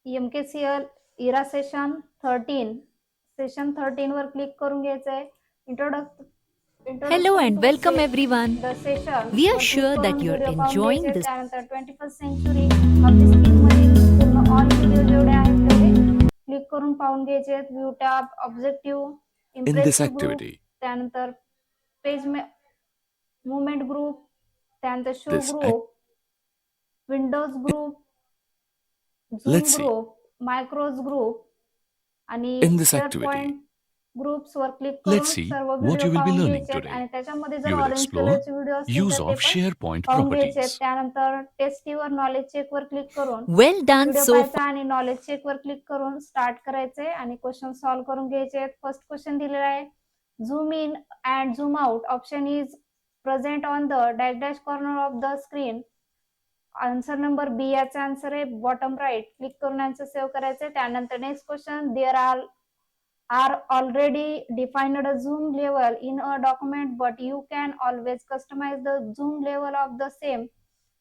MKCL इरा session 13 वर click करून घ्यायचंय. Hello introduction and to welcome everyone. The session We are वर click sure that करून you're video पाहून enjoying घ्यायचे. this. त्यानंतर 21st सेंचुरी ऑब्जेक्टिव्ह मधील पूर्ण ऑल व्हिडिओ जेवढे आहेत तेवढे क्लिक करून पाहून घ्यायचे. View tab, objective, In this impressive group, activity, त्यानंतर पेज मुवमेंट ग्रुप, त्यानंतर show this ac- group, windows group, zoom let's see. Group, macros group आणि In this share activity, point groups वर क्लिक let's करून see सर्व what video you will be पाहून learning घ्यायचे today. आणि त्याच्यामध्ये जर You will ऑरेंज explore कलरचे व्हिडिओ असतील use तर ते of पण SharePoint पाहून घ्यायचे. properties. त्यानंतर टेस्टीवर नॉलेज चेक वर क्लिक करून Well done video so far. पाहायचा आणि नॉलेज चेक वर क्लिक करून स्टार्ट करायचे आणि क्वेश्चन सॉल्व्ह करून घ्यायचे. फर्स्ट क्वेश्चन दिलेला आहे, zoom in and zoom out option is present on the dash dash corner of the screen. Answer number B याचा आन्सर आहे बॉटम राईट. क्लिक करून आन्सर सेव्ह करायचे. त्यानंतर next question, there are already defined a zoom level in a document, but you can always customize the zoom level of the same.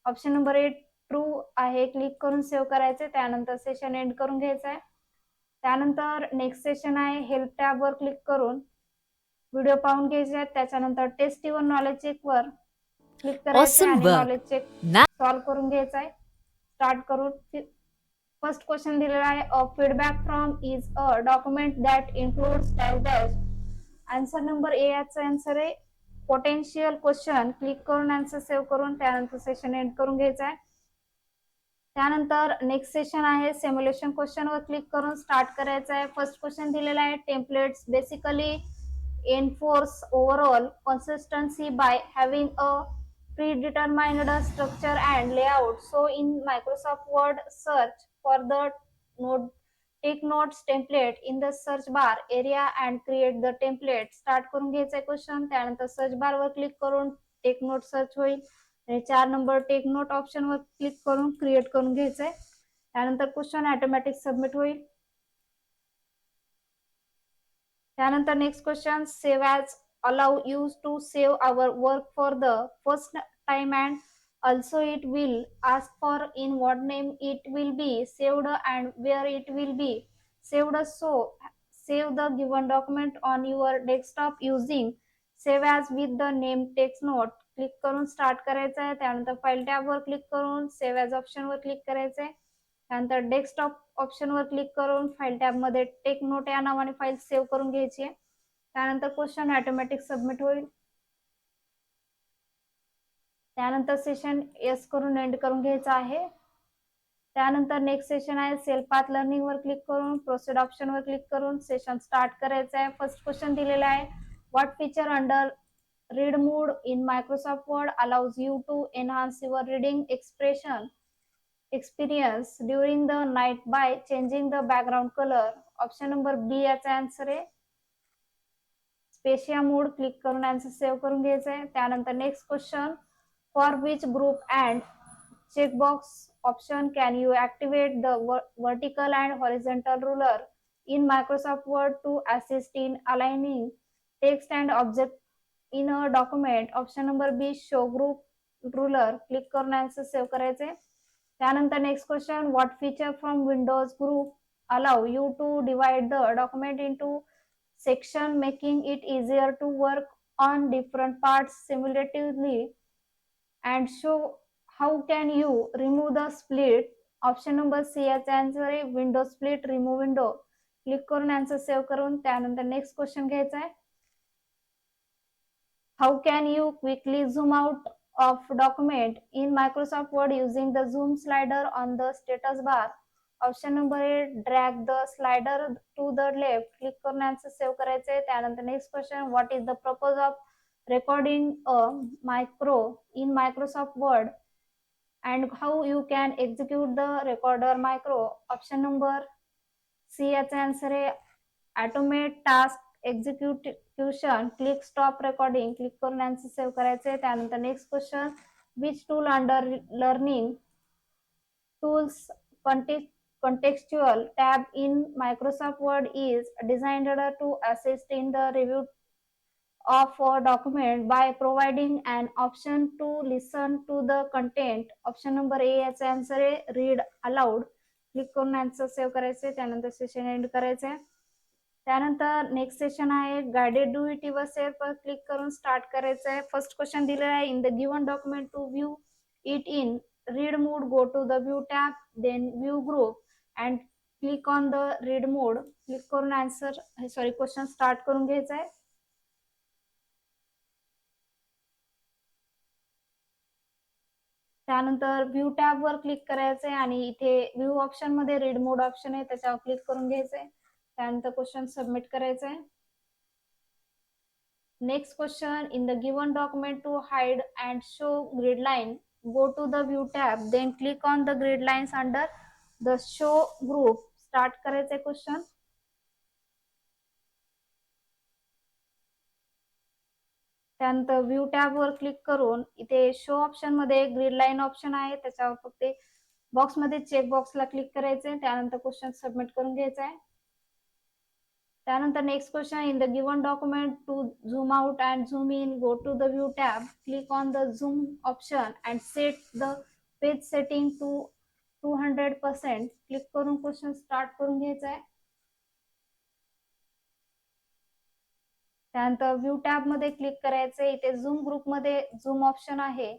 Option number 8 true आहे. Click करून save करायचे. त्यानंतर session end करून घ्यायचं आहे. त्यानंतर नेक्स्ट सेशन आहे, help tab वर क्लिक करून व्हिडिओ पाहून घ्यायचे आहेत. त्याच्यानंतर टेस्टीवर नॉलेज चेक वर क्लिक करायचे Awesome आणि work. Knowledge check Now solve करून घ्यायचा आहे. स्टार्ट करून फर्स्ट क्वेश्चन दिलेला आहे, a feedback from is a document that includes dash dash. Answer number A याचा आन्सर आहे पोटेन्शियल क्वेश्चन. क्लिक करून आन्सर सेव्ह करून त्यानंतर सेशन एंड करून घ्यायचा आहे. त्यानंतर नेक्स्ट सेशन आहे, सिम्युलेशन क्वेश्चन वर क्लिक करून स्टार्ट करायचं आहे. फर्स्ट क्वेश्चन दिलेला आहे, templates basically enforce overall consistency by having a predetermined structure and layout. So in Microsoft Word, search for the node, take notes template in the search bar area and create the template. Start करून घ्यायचा question. त्यानंतर search bar वर click करून take note search होईल आणि 4 number take note option वर click करून create करून घ्यायचंय. त्यानंतर क्वेश्चन ऑटोमॅटिक सबमिट होईल. त्यानंतर next question, save as allow you to save our work for the first time and also it will ask for in what name it will be saved and where it will be saved. So save the given document on your desktop using save as with the name text note. Click करून start करायचं आहे. त्यानंतर file tab वर click करून save as option वर click करायचं आहे. त्यानंतर डेस्कटॉप ऑप्शन वर क्लिक करून फाईल टॅब मध्ये टेक नोट या नावाने फाईल सेव्ह करून घ्यायची आहे. त्यानंतर क्वेश्चन ऑटोमॅटिक सबमिट होईल. त्यानंतर सेशन येस करून एंड करून घ्यायचं आहे. त्यानंतर नेक्स्ट सेशन आहे, सेल्फ पाथ लर्निंग वर क्लिक करून प्रोसीड ऑप्शन वर क्लिक करून सेशन स्टार्ट करायचं आहे. फर्स्ट क्वेश्चन दिलेला आहे, what feature under read mode in Microsoft Word allows you to enhance your reading experience during the night by changing the background color. Option number B याचा answer आहे sepia mode. Click करून answer save करून घ्यायचा आहे. त्यानंतर next question, for which group and checkbox option can you activate the vertical and horizontal ruler in Microsoft Word to assist in aligning text and object in a document. Option number B show group ruler. Click करून answer save करायचे. त्यानंतर next question, what feature from windows group allow you to divide the document into section making it easier to work on different parts simultaneously and show how can you remove the split. Option number C याचा answer आहे window split remove window. Click करून answer save करून त्यानंतर next question घ्यायचा आहे, how can you quickly zoom out of document in Microsoft Word using the zoom slider on the status bar. Option number A drag the slider to the left. Click करून answer save करायचे. त्यानंतर next question, what is the purpose of recording a micro in Microsoft Word and how you can execute the recorder micro. Option number C याचा answer आहे automate task execution. Click stop recording. Click करून answer save करायचे. त्यानंतर next question, which tool under learning tools contextual tab in Microsoft Word is designed to assist in the review of a document by providing an option to listen to the content. Option number A याचा answer आहे read aloud. Click करून answer save करायचे, त्यानंतर session end करायचंय. त्यानंतर next session आहे guided do it yourself वर click करून स्टार्ट करायचंय. फर्स्ट क्वेश्चन दिलेला आहे, in the given document to view it in read mode go to the view tab, then view group and click on the read mode. Click करून question start करून घ्यायचा आहे. त्यानंतर view tab वर click करायचंय आणि इथे व्ह्यू ऑप्शन मध्ये रीड मोड ऑप्शन आहे, त्याच्यावर क्लिक करून घ्यायचंय. त्यानंतर क्वेश्चन सबमिट करायचंय. Next question, in the given document to hide and show grid line, go to the view tab, then click on the grid lines under the show group. Start करायचे question. त्यानंतर view tab वर click करून इथे show option मध्ये grid line option आहे, त्याच्यावर फक्त box मध्ये चेक बॉक्सला क्लिक करायचंय. त्यानंतर क्वेश्चन सबमिट करून घ्यायचा आहे. त्यानंतर next question, in the given document to zoom out and zoom in go to the view tab, click on the zoom option and set the page setting to 200%. Click करून question start करून घ्यायचा आहे. त्यानंतर view tab मध्ये click करायचे. इथे zoom group मध्ये zoom option आहे,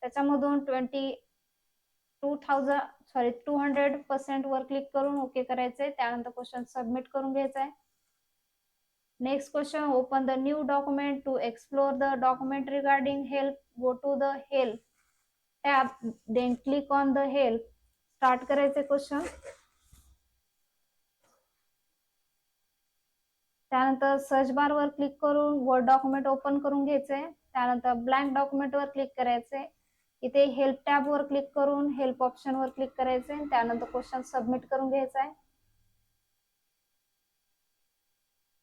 त्याच्यामधून 200% वर क्लिक करून ओके करायचंय. त्यानंतर क्वेश्चन सबमिट करून घ्यायचा आहे. Next question, open the new document to explore the document regarding help, go to the help tab, then click on the help. Start करायचे क्वेश्चन. त्यानंतर सर्च बार वर क्लिक करून वर्ड डॉक्युमेंट ओपन करून घ्यायचंय. त्यानंतर ब्लँक डॉक्युमेंट वर click करायचंय. इथे हेल्प टॅब वर क्लिक करून हेल्प ऑप्शन वर क्लिक करायचंय. त्यानंतर क्वेश्चन सबमिट करून घ्यायचा आहे.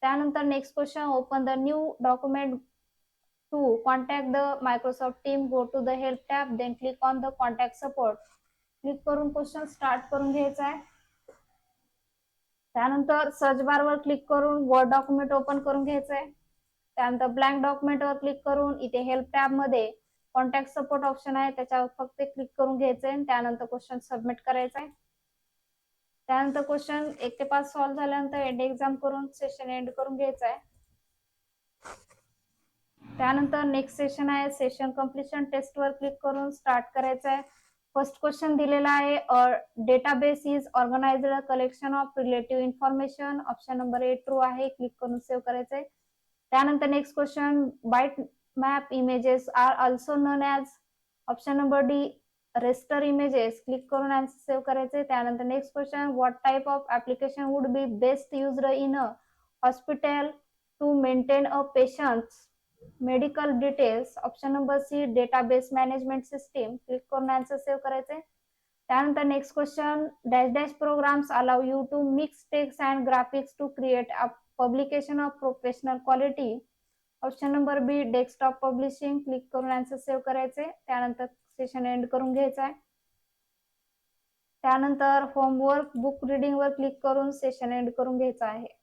त्यानंतर next question, open the new document to contact the Microsoft team, go to the help tab, then click on the contact support. Click करून क्वेश्चन स्टार्ट करून घ्यायचा आहे. त्यानंतर सर्च बार वर क्लिक करून वर्ड डॉक्युमेंट ओपन करून घ्यायचंय. त्यानंतर ब्लँक डॉक्युमेंट वर क्लिक करून इथे हेल्प टॅब मध्ये कॉन्टॅक्ट सपोर्ट ऑप्शन आहे, त्याच्यावर फक्त क्लिक करून घ्यायचंय. त्यानंतर क्वेश्चन सबमिट करायचा आहे. त्यानंतर क्वेश्चन 1 ते 5 सॉल्व्ह झाल्यानंतर एंड एक्झाम करून सेशन एंड करून घ्यायचा आहे. त्यानंतर नेक्स्ट सेशन आहे सेशन कम्प्लिशन टेस्ट वर क्लिक करून स्टार्ट करायचं आहे. फर्स्ट क्वेश्चन दिलेला आहे, database is organized collection of relative information. Option number A true आहे, क्लिक करून सेव्ह करायचंय. त्यानंतर next question, bitmap images are also known as. Option number D raster images. Click करून answer save करायचे. त्यानंतर next question, what type of application would be best used in a hospital to maintain a patients medical details. Option number C database management system. Click करून answer save करायचे. त्यानंतर next question, dash dash programs allow you to mix text and graphics to create a publication of professional quality. Option number B desktop publishing. Click करून answer save करायचे. त्यानंतर session end करून घ्यायचा आहे. त्यानंतर homework book reading वर click करून session end करून घ्यायचा आहे.